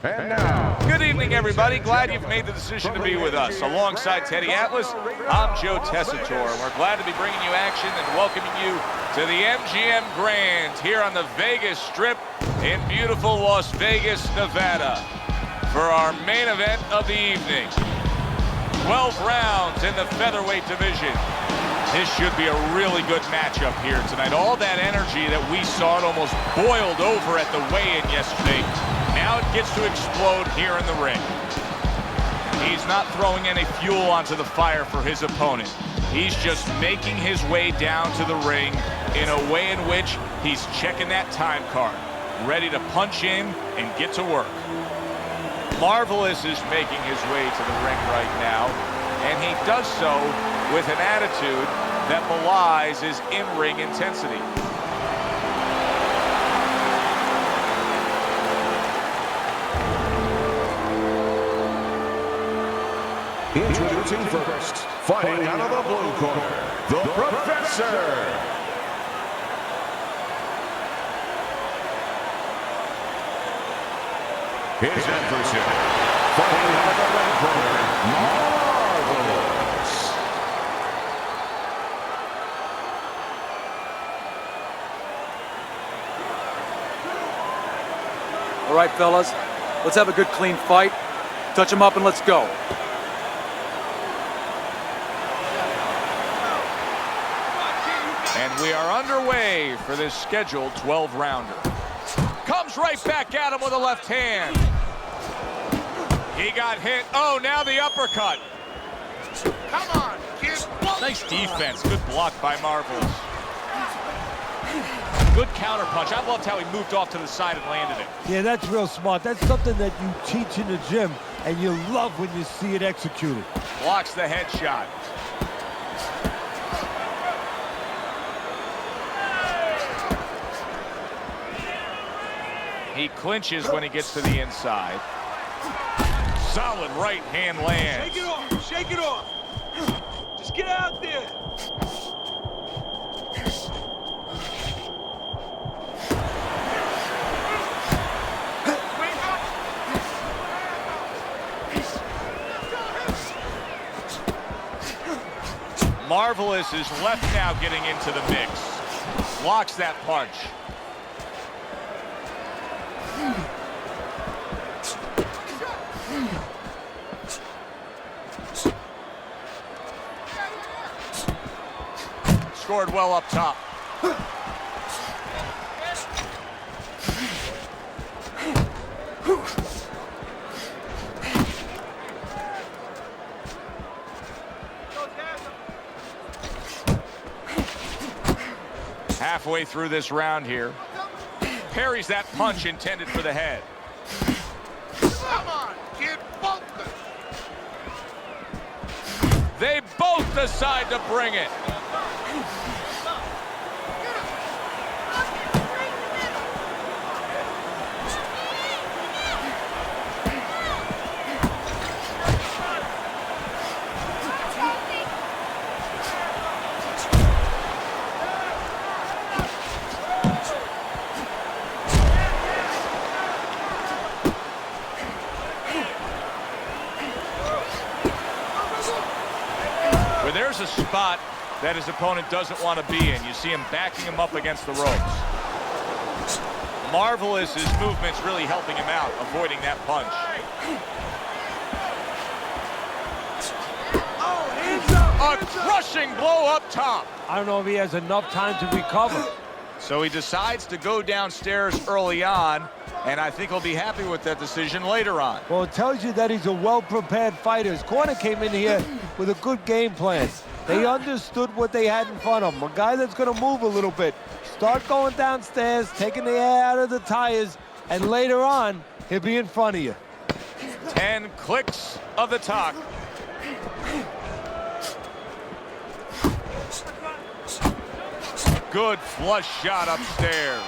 And now, good evening, everybody. Glad you've made the decision to be with us. Alongside Teddy Atlas, I'm Joe Tessitore. We're glad to be bringing you action and welcoming you to the MGM Grand here on the Vegas Strip in beautiful Las Vegas, Nevada, for our main event of the evening. 12 rounds in the featherweight division. This should be a really good matchup here tonight. All that energy that we saw, it almost boiled over at the weigh-in yesterday. Now it gets to explode here in the ring. He's not throwing any fuel onto the fire for his opponent. He's just making his way down to the ring in a way in which he's checking that time card, ready to punch in and get to work. Marvelous is making his way to the ring right now, and he does so with an attitude that belies his in-ring intensity. introducing first, fighting out of the blue corner, the Professor. His adversary, fighting out of the red corner, Marvelous. All right, fellas, let's have a good, clean fight. Touch him up and let's go. And we are underway for this scheduled 12-rounder. Comes right back at him with a left hand. He got hit. Oh, now the uppercut. Come on, kid. Nice defense. Good block by Marvelous. Good counter punch. I loved how he moved off to the side and landed it. Yeah, that's real smart. That's something that you teach in the gym, and you love when you see it executed. Blocks the headshot. He clinches when he gets to the inside. Solid right hand lands. Shake it off, shake it off. Just get out there. Marvelous is left now getting into the mix. Blocks that punch. Scored well up top. Halfway through this round here. Parries that punch intended for the head. Come on, kid, both them. They both decide to bring it. There's a spot that his opponent doesn't want to be in. You see him backing him up against the ropes. Marvelous's movement's really helping him out, avoiding that punch. A crushing blow up top. I don't know if he has enough time to recover. So he decides to go downstairs early on, and I think he'll be happy with that decision later on. Well, it tells you that he's a well-prepared fighter. His corner came in here with a good game plan. They understood what they had in front of him. A guy that's going to move a little bit. Start going downstairs, taking the air out of the tires, and later on, he'll be in front of you. 10 clicks of the talk. Good flush shot upstairs.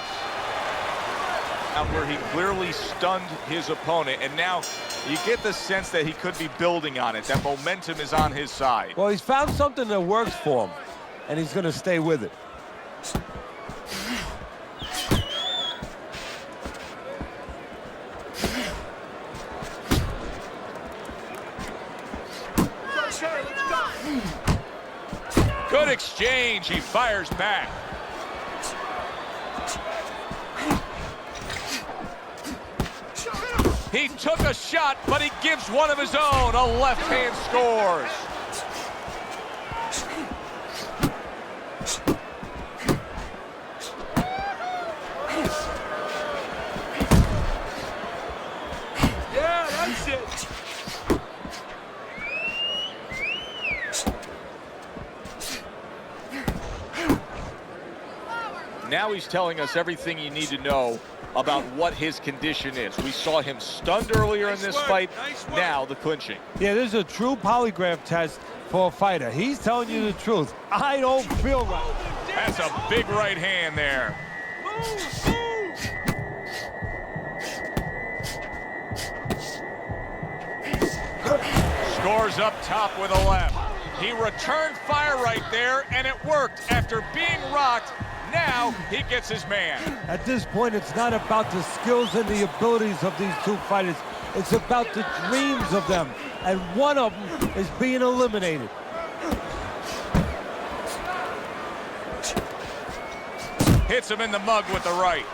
Where he clearly stunned his opponent, and now you get the sense that he could be building on it. That momentum is on his side. Well, he's found something that works for him, and he's going to stay with it. Good exchange. He fires back. He took a shot, but he gives one of his own. A left hand scores. Yeah, that's it. Now he's telling us everything you need to know about what his condition is. We saw him stunned earlier in this fight. Now the clinching. Yeah, this is a true polygraph test for a fighter. He's telling you the truth. I don't feel right. That's a big right hand there. Scores up top with a left. He returned fire right there, and it worked. After being rocked, now he gets his man. At this point, it's not about the skills and the abilities of these two fighters. It's about the dreams of them, and one of them is being eliminated. Hits him in the mug with the right.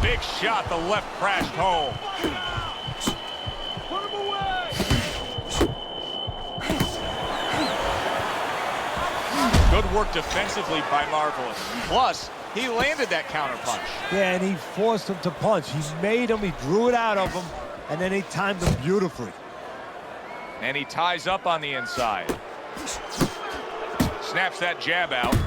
Big shot, the left crashed home. Put him away. Good work defensively by Marvelous. Plus, he landed that counter punch. Yeah, and he forced him to punch. He made him, he drew it out of him, and then he timed him beautifully. And he ties up on the inside. Snaps that jab out.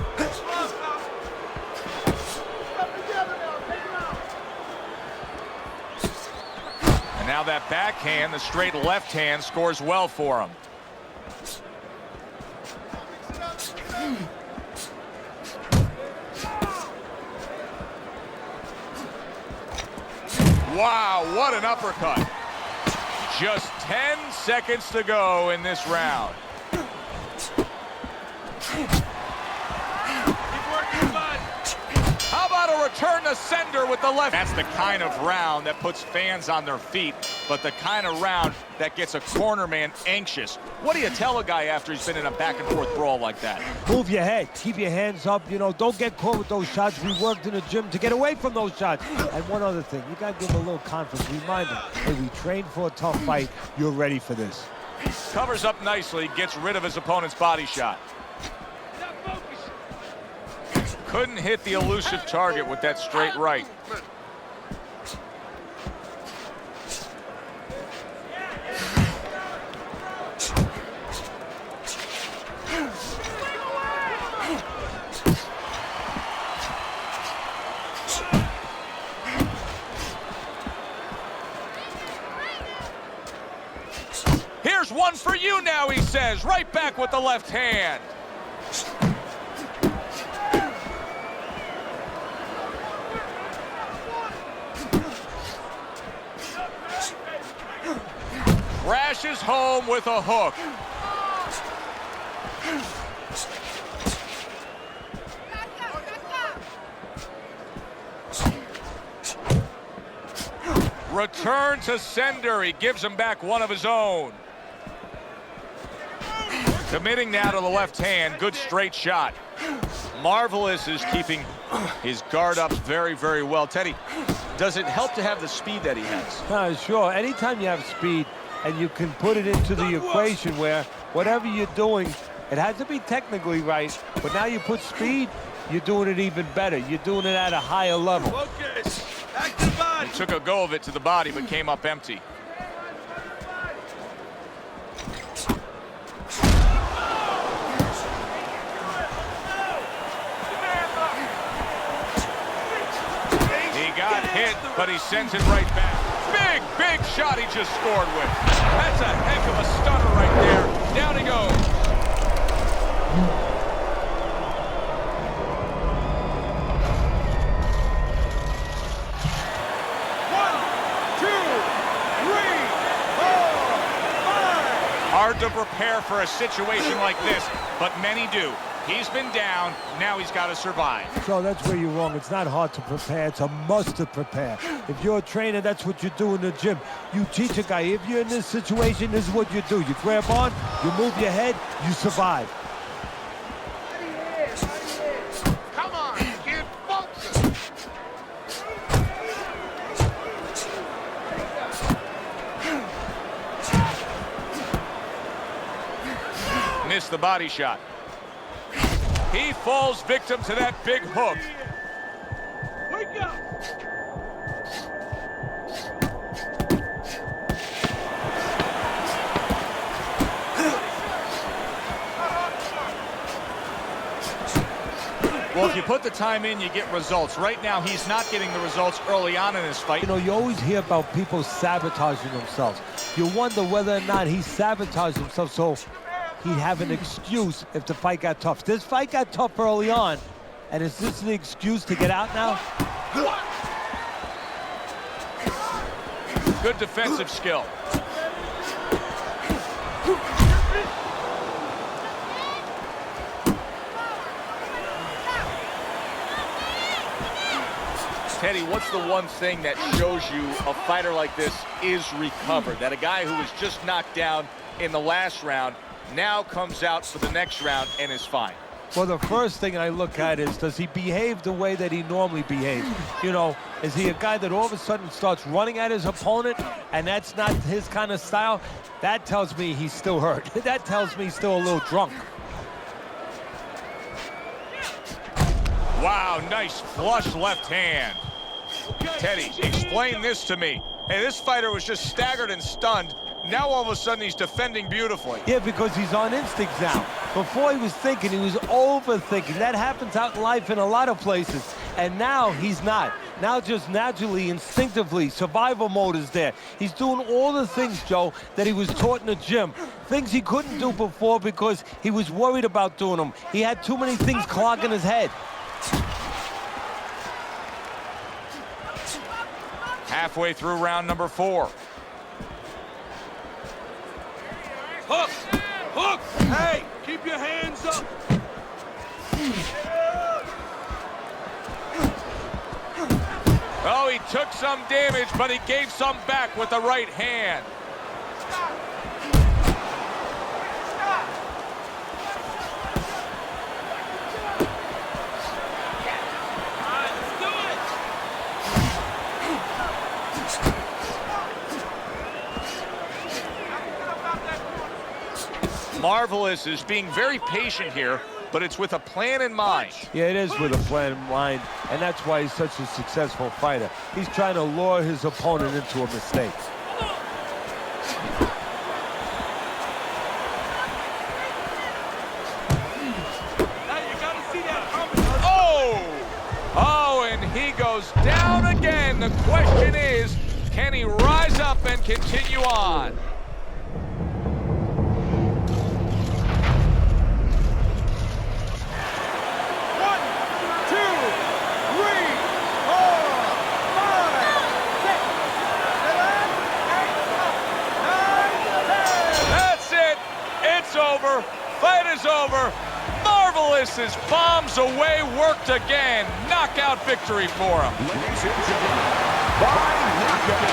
And now that backhand, the straight left hand, scores well for him. Wow, what an uppercut. Just 10 seconds to go in this round. How about a return to sender with the left? That's the kind of round that puts fans on their feet, but the kind of round that gets a corner man anxious. What do you tell a guy after he's been in a back-and-forth brawl like that? Move your head, keep your hands up, you know, don't get caught with those shots. We worked in the gym to get away from those shots. And one other thing, you gotta give him a little confidence. Remind him, hey, we trained for a tough fight, you're ready for this. Covers up nicely, gets rid of his opponent's body shot. Couldn't hit the elusive target with that straight right. Here's one for you now, he says. Right back with the left hand. Crashes home with a hook. Return to sender. He gives him back one of his own. Committing now to the left hand. Good straight shot. Marvelous is keeping his guard up very, very well. Teddy, does it help to have the speed that he has? Sure. Anytime you have speed and you can put it into the equation where whatever you're doing, it has to be technically right, but now you put speed, you're doing it even better. You're doing it at a higher level. Focus. Back to the body. He took a go of it to the body, but came up empty. He got hit, but he sends it right back. Big shot he just scored with. That's a heck of a stunner right there. Down he goes. One, two, three, four. hard to prepare for a situation like this, but many do. He's been down, now he's got to survive. So that's where you're wrong. It's not hard to prepare, it's a must to prepare. If you're a trainer, that's what you do in the gym. You teach a guy, if you're in this situation, this is what you do. You grab on, you move your head, you survive. Come on, kid, focus. Missed the body shot. He falls victim to that big hook. Wake up. Well, if you put the time in, you get results. Right now, he's not getting the results early on in his fight. You know, you always hear about people sabotaging themselves. You wonder whether or not he sabotaged himself so he'd have an excuse if the fight got tough. This fight got tough early on, and is this the excuse to get out now? Good defensive skill. Teddy, what's the one thing that shows you a fighter like this is recovered? That a guy who was just knocked down in the last round now comes out for the next round and is fine? Well, the first thing I look at is, does he behave the way that he normally behaves? You know, is he a guy that all of a sudden starts running at his opponent and that's not his kind of style? That tells me he's still hurt. That tells me he's still a little drunk. Wow, nice flush left hand. Teddy, explain this to me. Hey, this fighter was just staggered and stunned. Now all of a sudden he's defending beautifully. Yeah, because he's on instinct now. Before he was thinking, he was overthinking. That happens out in life in a lot of places. And now he's not. Now just naturally, instinctively, survival mode is there. He's doing all the things, Joe, that he was taught in the gym. Things he couldn't do before because he was worried about doing them. He had too many things clogging his head. Halfway through round number 4. Hook! Hook! Hey, keep your hands up! Oh, he took some damage, but he gave some back with the right hand. Marvelous is being very patient here, but it's with a plan in mind. Yeah, it is with a plan in mind, and that's why he's such a successful fighter. He's trying to lure his opponent into a mistake. Oh, and he goes down again. The question is, can he rise up and continue on? Over. Fight is over. Marvelous as bombs away, worked again. Knockout victory for him. Ladies and gentlemen,